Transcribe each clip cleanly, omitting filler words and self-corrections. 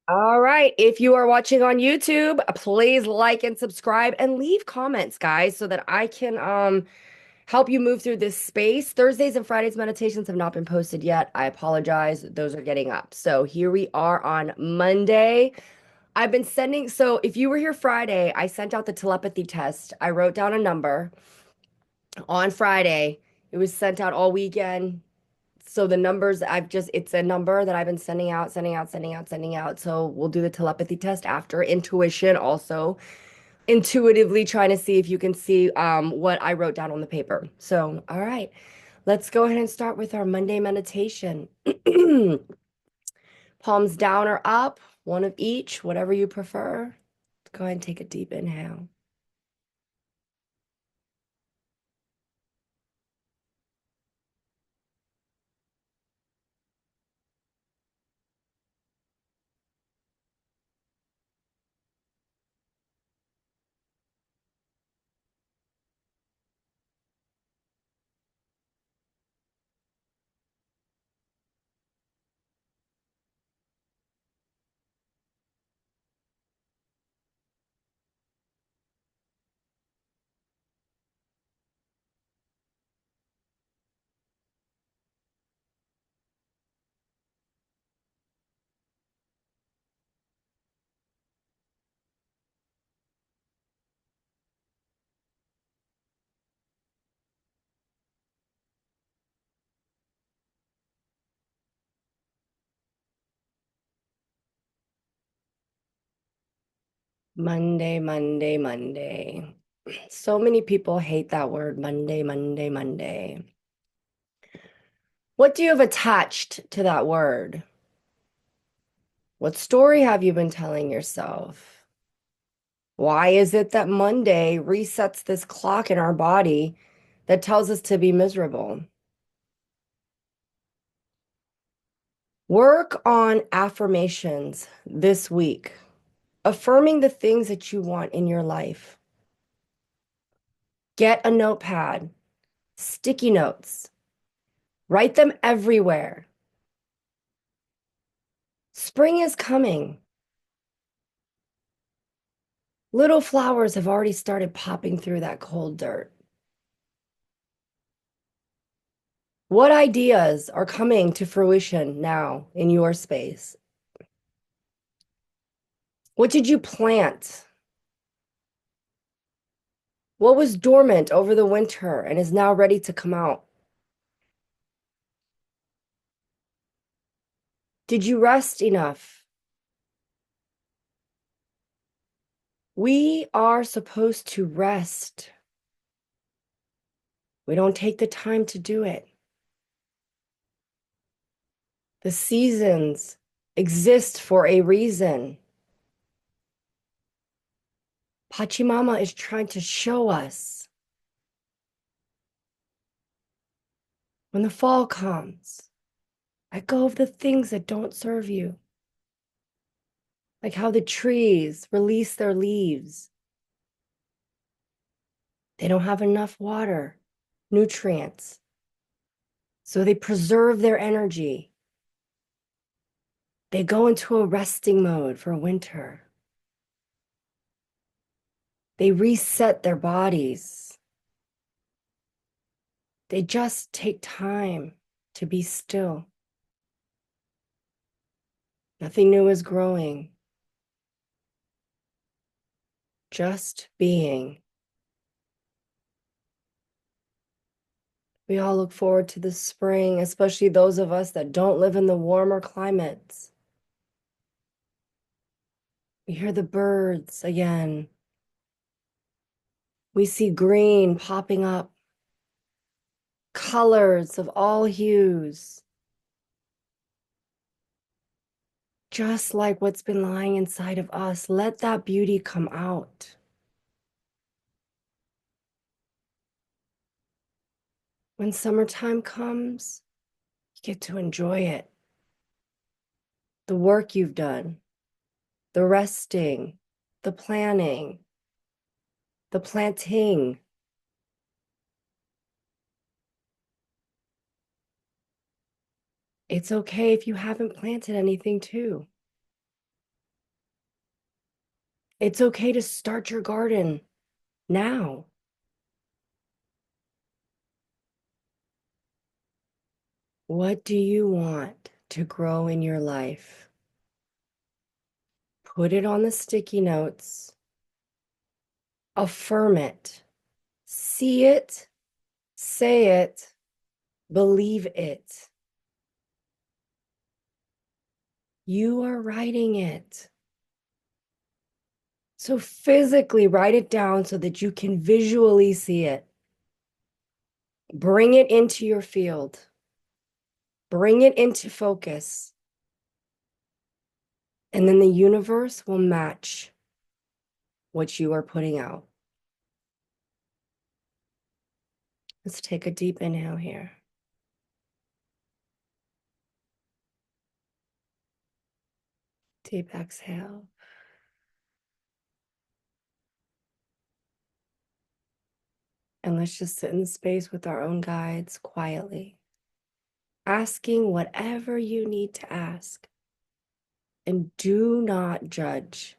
All right. If you are watching on YouTube, please like and subscribe and leave comments, guys, so that I can help you move through this space. Thursdays and Fridays meditations have not been posted yet. I apologize. Those are getting up. So here we are on Monday. I've been sending, so if you were here Friday, I sent out the telepathy test. I wrote down a number on Friday. It was sent out all weekend. So the numbers it's a number that I've been sending out, sending out, sending out, sending out. So we'll do the telepathy test after. Intuition also, intuitively trying to see if you can see what I wrote down on the paper. So, all right, let's go ahead and start with our Monday meditation. Palms down or up, one of each, whatever you prefer. Go ahead and take a deep inhale. Monday, Monday, Monday. So many people hate that word, Monday, Monday, Monday. What do you have attached to that word? What story have you been telling yourself? Why is it that Monday resets this clock in our body that tells us to be miserable? Work on affirmations this week, affirming the things that you want in your life. Get a notepad, sticky notes, write them everywhere. Spring is coming. Little flowers have already started popping through that cold dirt. What ideas are coming to fruition now in your space? What did you plant? What was dormant over the winter and is now ready to come out? Did you rest enough? We are supposed to rest. We don't take the time to do it. The seasons exist for a reason. Pachamama is trying to show us when the fall comes, let go of the things that don't serve you, like how the trees release their leaves. They don't have enough water, nutrients, so they preserve their energy. They go into a resting mode for winter. They reset their bodies. They just take time to be still. Nothing new is growing, just being. We all look forward to the spring, especially those of us that don't live in the warmer climates. We hear the birds again. We see green popping up, colors of all hues, just like what's been lying inside of us. Let that beauty come out. When summertime comes, you get to enjoy it. The work you've done, the resting, the planning, the planting. It's okay if you haven't planted anything too. It's okay to start your garden now. What do you want to grow in your life? Put it on the sticky notes. Affirm it. See it, say it, believe it. You are writing it. So physically write it down so that you can visually see it. Bring it into your field. Bring it into focus. And then the universe will match what you are putting out. Let's take a deep inhale here. Deep exhale. And let's just sit in space with our own guides quietly, asking whatever you need to ask. And do not judge.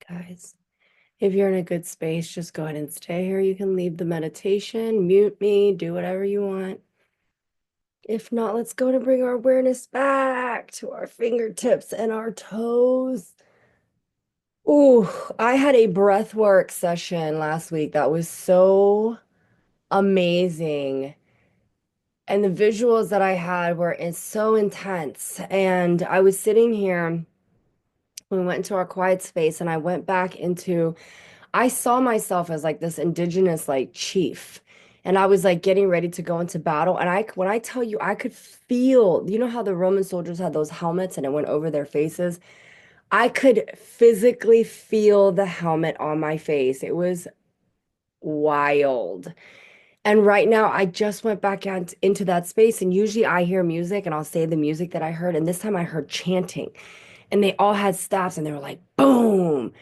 Guys, if you're in a good space, just go ahead and stay here. You can leave the meditation, mute me, do whatever you want. If not, let's go to bring our awareness back to our fingertips and our toes. Ooh, I had a breath work session last week that was so amazing. And the visuals that I had were so intense. And I was sitting here, we went into our quiet space, and I went back into, I saw myself as like this indigenous like chief. And I was like getting ready to go into battle. And when I tell you, I could feel, you know how the Roman soldiers had those helmets and it went over their faces? I could physically feel the helmet on my face. It was wild. And right now, I just went back out into that space. And usually I hear music and I'll say the music that I heard. And this time I heard chanting. And they all had staffs and they were like, boom,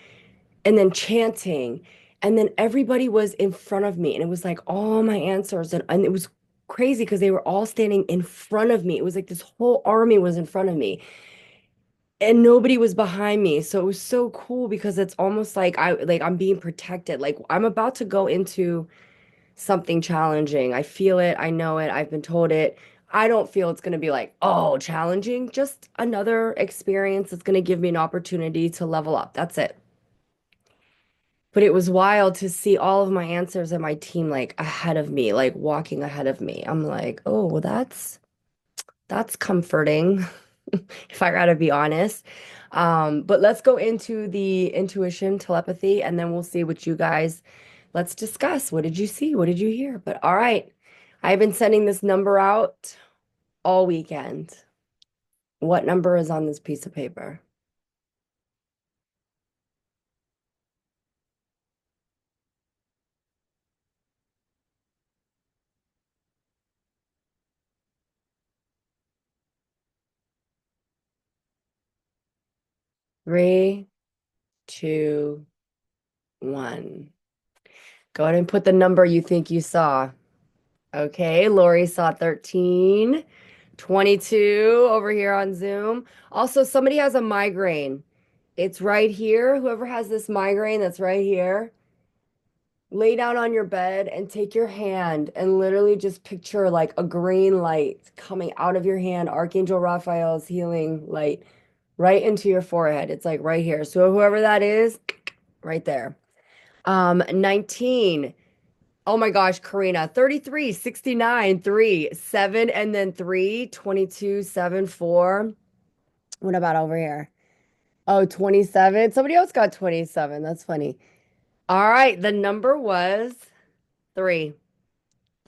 and then chanting. And then everybody was in front of me. And it was like all my answers. And it was crazy because they were all standing in front of me. It was like this whole army was in front of me. And nobody was behind me. So it was so cool because it's almost like I'm being protected. Like I'm about to go into something challenging. I feel it. I know it. I've been told it. I don't feel it's going to be like, oh, challenging. Just another experience that's going to give me an opportunity to level up. That's it. But it was wild to see all of my answers and my team like ahead of me, like walking ahead of me. I'm like, oh, well, that's comforting, if I gotta be honest. But let's go into the intuition, telepathy, and then we'll see what you guys, let's discuss. What did you see? What did you hear? But all right, I've been sending this number out all weekend. What number is on this piece of paper? 3, 2, 1. Go ahead and put the number you think you saw. Okay, Lori saw 13. 22 over here on Zoom. Also, somebody has a migraine. It's right here. Whoever has this migraine that's right here, lay down on your bed and take your hand and literally just picture like a green light coming out of your hand, Archangel Raphael's healing light right into your forehead. It's like right here. So whoever that is, right there. 19. Oh my gosh, Karina, 33, 69, 3, 7, and then 3, 22, 7, 4. What about over here? Oh, 27. Somebody else got 27. That's funny. All right, the number was 3.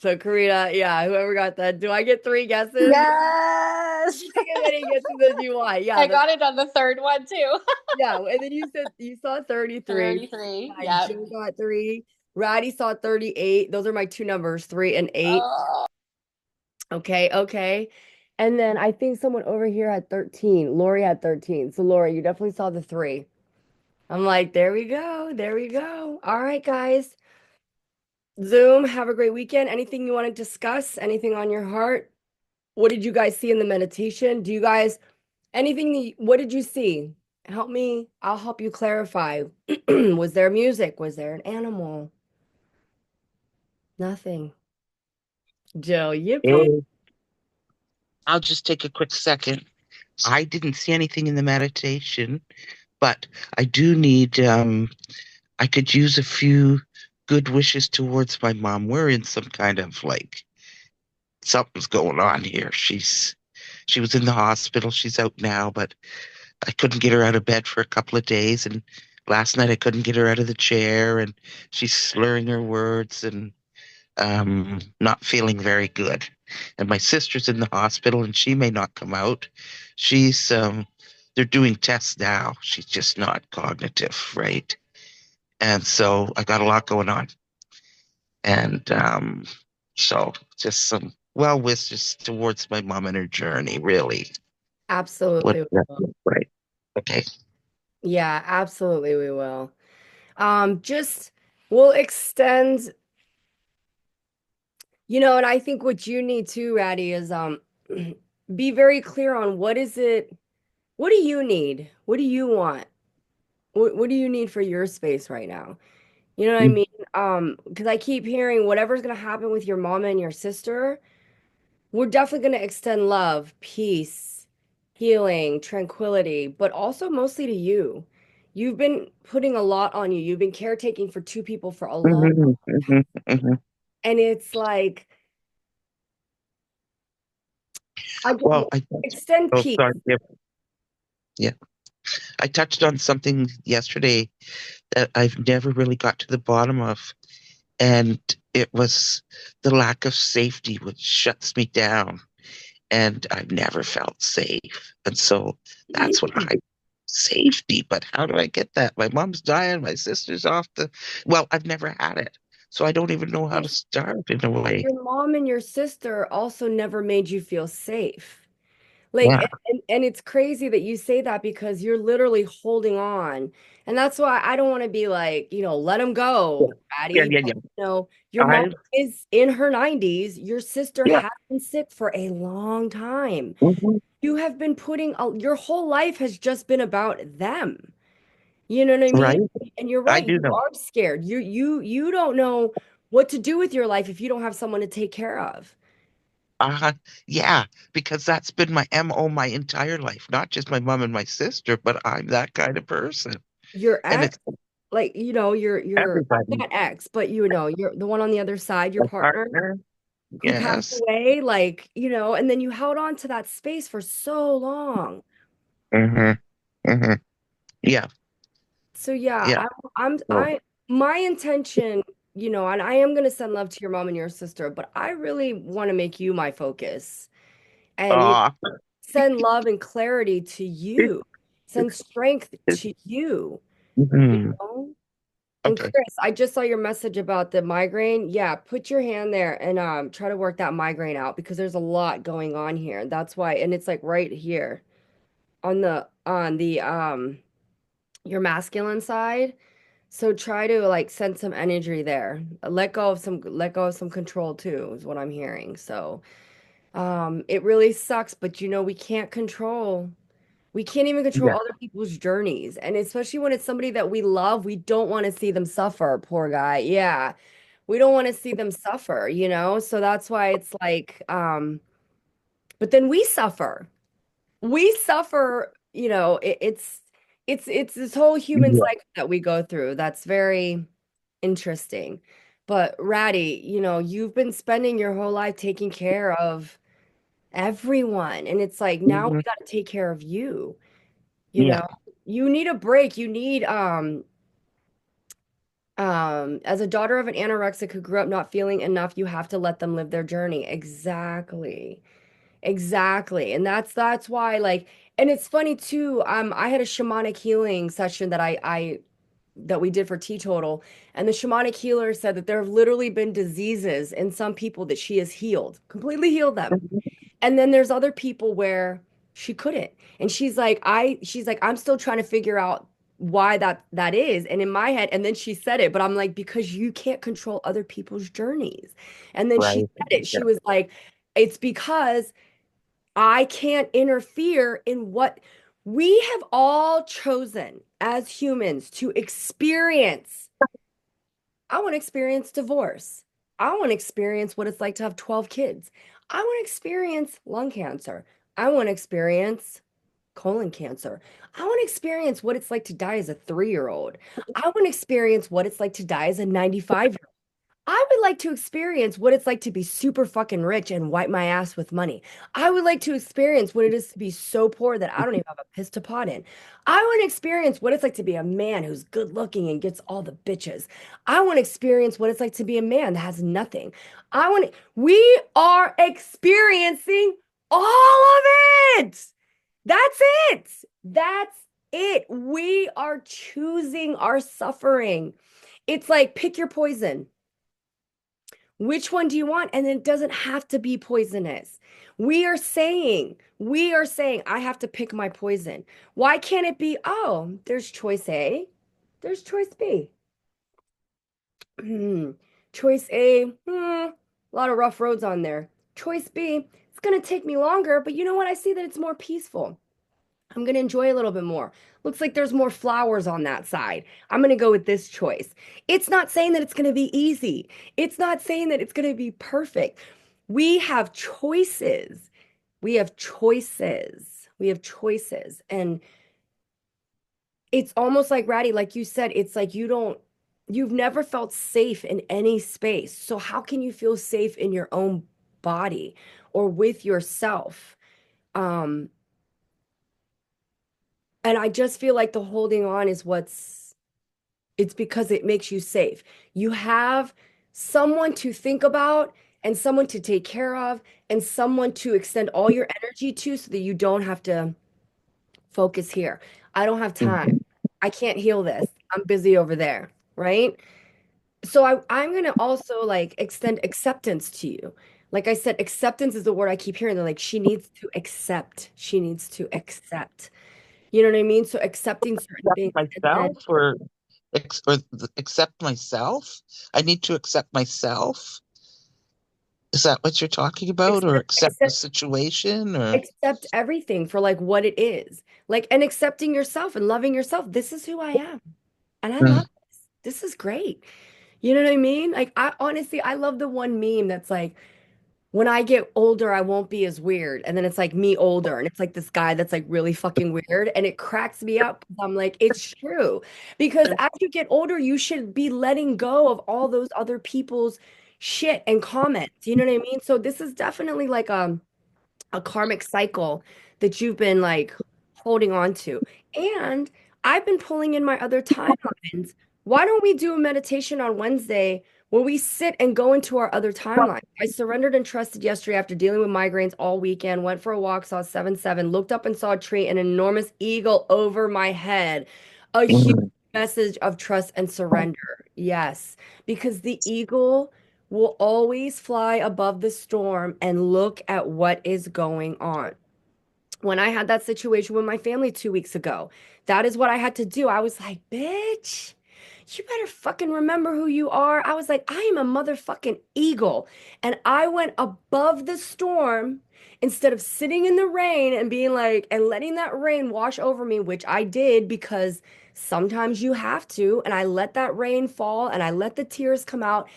So Karina, yeah, whoever got that. Do I get 3 guesses? Yes. Take as many guesses as you want. Yeah, I got it on the third one too. yeah. And then you said you saw 33. 33. I Yep. Jill got 3. Ratty saw 38. Those are my two numbers, 3 and 8. Oh, Okay, okay. And then I think someone over here had 13. Lori had 13. So Lori, you definitely saw the 3. I'm like, there we go. There we go. All right, guys. Zoom, have a great weekend. Anything you want to discuss? Anything on your heart? What did you guys see in the meditation? Do you guys, what did you see? Help me. I'll help you clarify. Was there music? Was there an animal? Nothing. Jill, yippee. Oh, I'll just take a quick second. I didn't see anything in the meditation, but I do need, I could use a few good wishes towards my mom. We're in some kind of like something's going on here. She was in the hospital. She's out now, but I couldn't get her out of bed for a couple of days. And last night I couldn't get her out of the chair, and she's slurring her words and not feeling very good. And my sister's in the hospital and she may not come out. She's they're doing tests now. She's just not cognitive, right? And so I got a lot going on. And so just some well wishes towards my mom and her journey, really. What Absolutely. that right. Okay. Yeah, absolutely we will. Just we'll extend, and I think what you need too, Ratty, is be very clear on what do you need? What do you want? What do you need for your space right now? You know what I Mm-hmm. mean? Because I keep hearing whatever's gonna happen with your mom and your sister, we're definitely gonna extend love, peace, healing, tranquility, but also mostly to you. You've been putting a lot on you. You've been caretaking for two people for a long, Hmm. Hmm. and it's like I just Well, I extend oh peace. sorry. Yeah, yeah. I touched on something yesterday that I've never really got to the bottom of. And it was the lack of safety which shuts me down. And I've never felt safe. And so that's what I safety. But how do I get that? My mom's dying, my sister's off the well, I've never had it. So I don't even know how to start in a way. Your mom and your sister also never made you feel safe. Like, Yeah. and it's crazy that you say that because you're literally holding on. And that's why I don't want to be like, let him Yeah. go, Yeah, Addie. yeah, But, yeah. your mom I is in her 90s. Your sister yeah. has been sick for a long time. Mhm. You have been your whole life has just been about them. You know what I mean? Right? And you're I right, do you know. are scared. You don't know what to do with your life if you don't have someone to take care of. Uh, yeah, because that's been my MO my entire life, not just my mom and my sister, but I'm that kind of person. Your And ex, it's like, your everybody. not ex, but you're the one on the other side, your My partner partner, who passed yes. away, like, and then you held on to that space for so long. Hmm. Hmm. Yeah, So yeah, yeah. I'm So, my intention, and I am gonna send love to your mom and your sister, but I really want to make you my focus and uh, send love and clarity to you, send strength to you, you mhm. know? And Okay. Chris, I just saw your message about the migraine. Yeah, put your hand there and try to work that migraine out because there's a lot going on here. That's why, and it's like right here on the your masculine side. So try to like send some energy there. Let go of some control too, is what I'm hearing. So it really sucks, but we can't control. We can't even control Yeah. other people's journeys. And especially when it's somebody that we love, we don't want to see them suffer, poor guy. Yeah. We don't want to see them suffer. So that's why it's like, but then we suffer. We suffer, it's this whole human Yeah. cycle that we go through. That's very interesting. But Ratty, you've been spending your whole life taking care of everyone. And it's like now Mhm. we got to take care of you. You Yeah. know, you need a break. You need as a daughter of an anorexic who grew up not feeling enough, you have to let them live their journey. Exactly. Exactly. And that's why like and it's funny too. I had a shamanic healing session that we did for teetotal, and the shamanic healer said that there have literally been diseases in some people that she has healed, completely healed them. And then there's other people where she couldn't. And she's like, I'm still trying to figure out why that is. And in my head, and then she said it, but I'm like, because you can't control other people's journeys. And then she Right. said it. Yeah. She was like, it's because I can't interfere in what we have all chosen as humans to experience. I want to experience divorce. I want to experience what it's like to have 12 kids. I want to experience lung cancer. I want to experience colon cancer. I want to experience what it's like to die as a 3-year-old. I want to experience what it's like to die as a 95-year-old. I would like to experience what it's like to be super fucking rich and wipe my ass with money. I would like to experience what it is to be so poor that I don't even have a piss to pot in. I want to experience what it's like to be a man who's good looking and gets all the bitches. I want to experience what it's like to be a man that has nothing. We are experiencing all of it. That's it. That's it. We are choosing our suffering. It's like pick your poison. Which one do you want? And it doesn't have to be poisonous. We are saying, I have to pick my poison. Why can't it be, oh, there's choice A, there's choice B. Choice A, a lot of rough roads on there. Choice B, it's going to take me longer, but you know what? I see that it's more peaceful. I'm going to enjoy a little bit more. Looks like there's more flowers on that side. I'm going to go with this choice. It's not saying that it's going to be easy. It's not saying that it's going to be perfect. We have choices. We have choices. We have choices. And it's almost like Ratty, like you said, it's like you've never felt safe in any space. So how can you feel safe in your own body or with yourself? Um, And I just feel like the holding on is it's because it makes you safe. You have someone to think about and someone to take care of and someone to extend all your energy to so that you don't have to focus here. I don't have time. Mhm. I can't heal this. I'm busy over there, right? So I'm gonna also like extend acceptance to you. Like I said, acceptance is the word I keep hearing. They're like, she needs to accept. She needs to accept. You know what I mean? So accepting certain Accept things. And then myself or accept myself. I need to accept myself. Is that what you're talking about? Or accept, accept the accept, situation? Or accept everything for like what it is. Like, and accepting yourself and loving yourself. This is who I am. And I Mm. love this. This is great. You know what I mean? Like, I honestly, I love the one meme that's like, when I get older, I won't be as weird. And then it's like me older. And it's like this guy that's like really fucking weird. And it cracks me up because I'm like, it's true. Because as you get older, you should be letting go of all those other people's shit and comments. You know what I mean? So this is definitely like a karmic cycle that you've been like holding on to. And I've been pulling in my other timelines. Why don't we do a meditation on Wednesday where we sit and go into our other timeline? I surrendered and trusted yesterday after dealing with migraines all weekend, went for a walk, saw 7-7, looked up and saw a tree, an enormous eagle over my head. A huge Mm. message of trust and surrender. Yes, because the eagle will always fly above the storm and look at what is going on. When I had that situation with my family 2 weeks ago, that is what I had to do. I was like, bitch, you better fucking remember who you are. I was like, I am a motherfucking eagle. And I went above the storm instead of sitting in the rain and being like, and letting that rain wash over me, which I did because sometimes you have to. And I let that rain fall and I let the tears come out.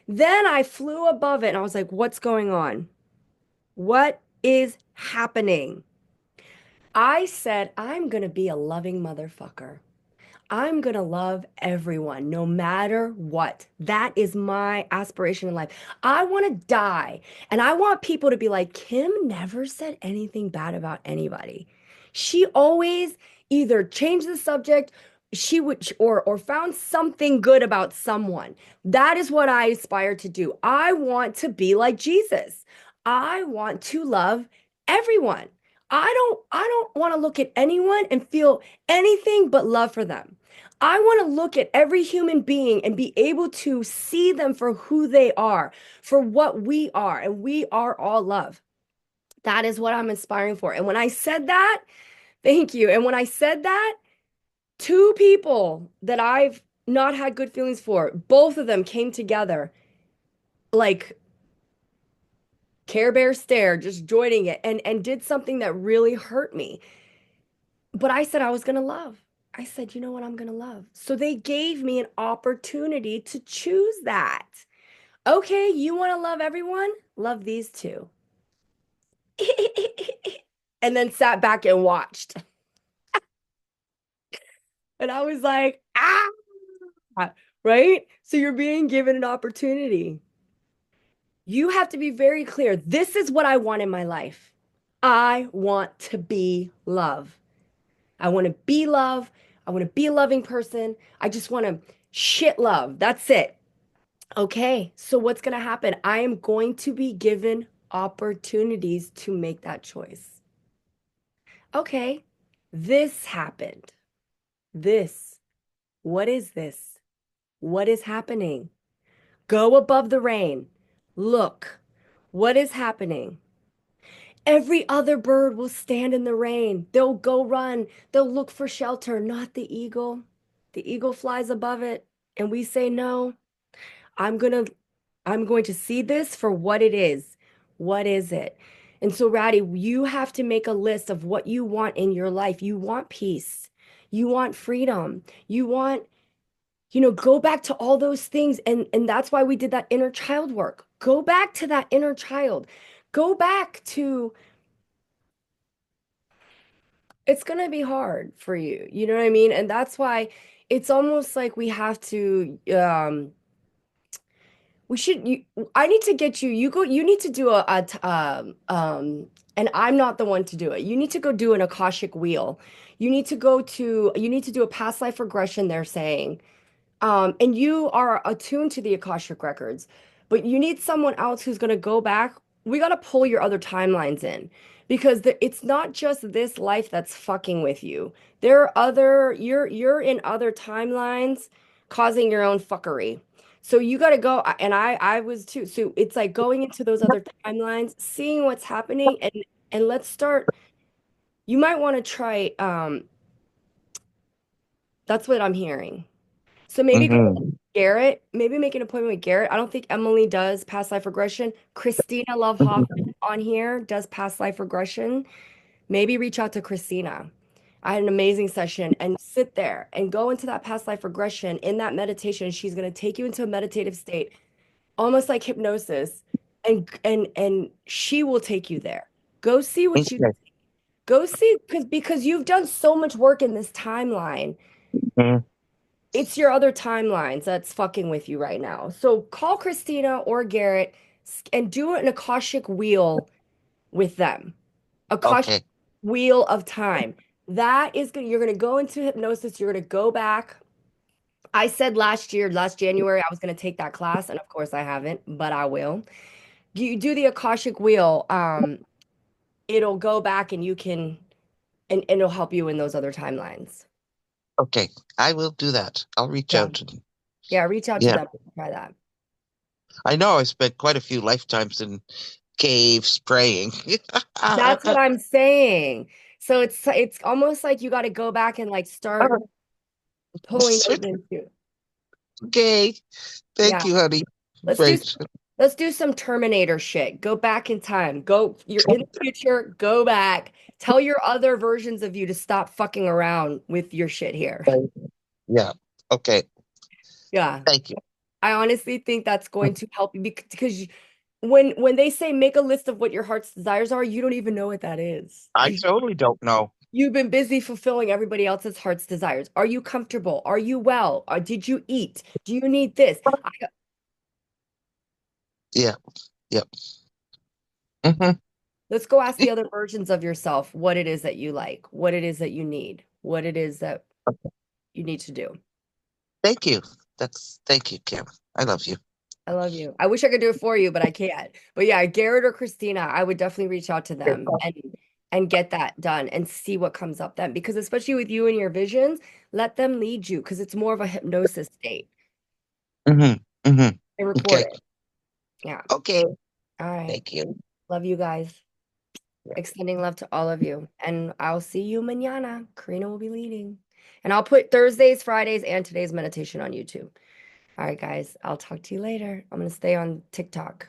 Then I flew above it and I was like, what's going on? What is happening? I said, I'm going to be a loving motherfucker. I'm going to love everyone no matter what. That is my aspiration in life. I want to die and I want people to be like, Kim never said anything bad about anybody. She always either changed the subject, she would or found something good about someone. That is what I aspire to do. I want to be like Jesus. I want to love everyone. I don't want to look at anyone and feel anything but love for them. I want to look at every human being and be able to see them for who they are, for what we are, and we are all love. That is what I'm inspiring for. And when I said that, thank you. And when I said that, two people that I've not had good feelings for, both of them came together like Care Bear stare, just joining it and did something that really hurt me. But I said I was going to love. I said, you know what? I'm going to love. So they gave me an opportunity to choose that. Okay, you want to love everyone? Love these two. And then sat back and watched. And I was like, ah, right? So you're being given an opportunity. You have to be very clear. This is what I want in my life. I want to be love. I want to be love. I want to be a loving person. I just want to shit love. That's it. Okay, so what's going to happen? I am going to be given opportunities to make that choice. Okay, this happened. This. What is this? What is happening? Go above the rain. Look. What is happening? Every other bird will stand in the rain. They'll go run. They'll look for shelter, not the eagle. The eagle flies above it, and we say, no, I'm gonna, I'm going to see this for what it is. What is it? And so, Ratty, you have to make a list of what you want in your life. You want peace. You want freedom. You want, go back to all those things. And that's why we did that inner child work. Go back to that inner child. Go back to it's going to be hard for you. You know what I mean? And that's why it's almost like we have to we should you I need to get you you need to do and I'm not the one to do it. You need to go do an Akashic wheel. You need to do a past life regression, they're saying. And you are attuned to the Akashic records, but you need someone else who's going to go back. We got to pull your other timelines in because it's not just this life that's fucking with you. There are you're in other timelines causing your own fuckery. So you got to go, and I was too. So it's like going into those other timelines, seeing what's happening, and let's start. You might want to try. That's what I'm hearing. So maybe Hmm. Garrett, maybe make an appointment with Garrett. I don't think Emily does past life regression. Christina Love Hoffman on here does past life regression. Maybe reach out to Christina. I had an amazing session and sit there and go into that past life regression. In that meditation, she's going to take you into a meditative state, almost like hypnosis, and she will take you there. Go see what you Okay. go see because you've done so much work in this timeline. Mhm. It's your other timelines that's fucking with you right now. So call Christina or Garrett and do an Akashic wheel with them. Akashic Okay. wheel of time. That is good. You're going to go into hypnosis. You're going to go back. I said last January, I was going to take that class. And of course, I haven't, but I will. You do the Akashic wheel. It'll go back and you can, and it'll help you in those other timelines. Okay. I will do that. I'll reach Yeah. out to them. Yeah. Reach out to Yeah. them. Try that. I know I spent quite a few lifetimes in caves praying. That's what I'm saying. So it's almost like you got to go back and like start pulling those into. Okay. Yeah. Thank you, honey. Let's do Thanks. let's do some Terminator shit. Go back in time. Go, you're in the future, go back. Tell your other versions of you to stop fucking around with your shit here. Yeah. Okay. Yeah. Thank you. I honestly think that's going to help you because when they say make a list of what your heart's desires are, you don't even know what that is I because totally don't know. you've been busy fulfilling everybody else's heart's desires. Are you comfortable? Are you well? Did you eat? Do you need this? Yeah. Yep. Hmm. Let's go ask the other versions of yourself what it is that you like, what it is that you need, what it is that you need to do. Thank you. Thank you, Kim. I love you. I love you. I wish I could do it for you, but I can't. But yeah, Garrett or Christina, I would definitely reach out to them and get that done and see what comes up then. Because especially with you and your visions, let them lead you because it's more of a hypnosis state. Hmm. Hmm. They record Okay. it. Yeah. Okay. All right. Thank you. Love you guys. Extending love to all of you. And I'll see you mañana. Karina will be leading. And I'll put Thursdays, Fridays, and today's meditation on YouTube. All right, guys. I'll talk to you later. I'm going to stay on TikTok.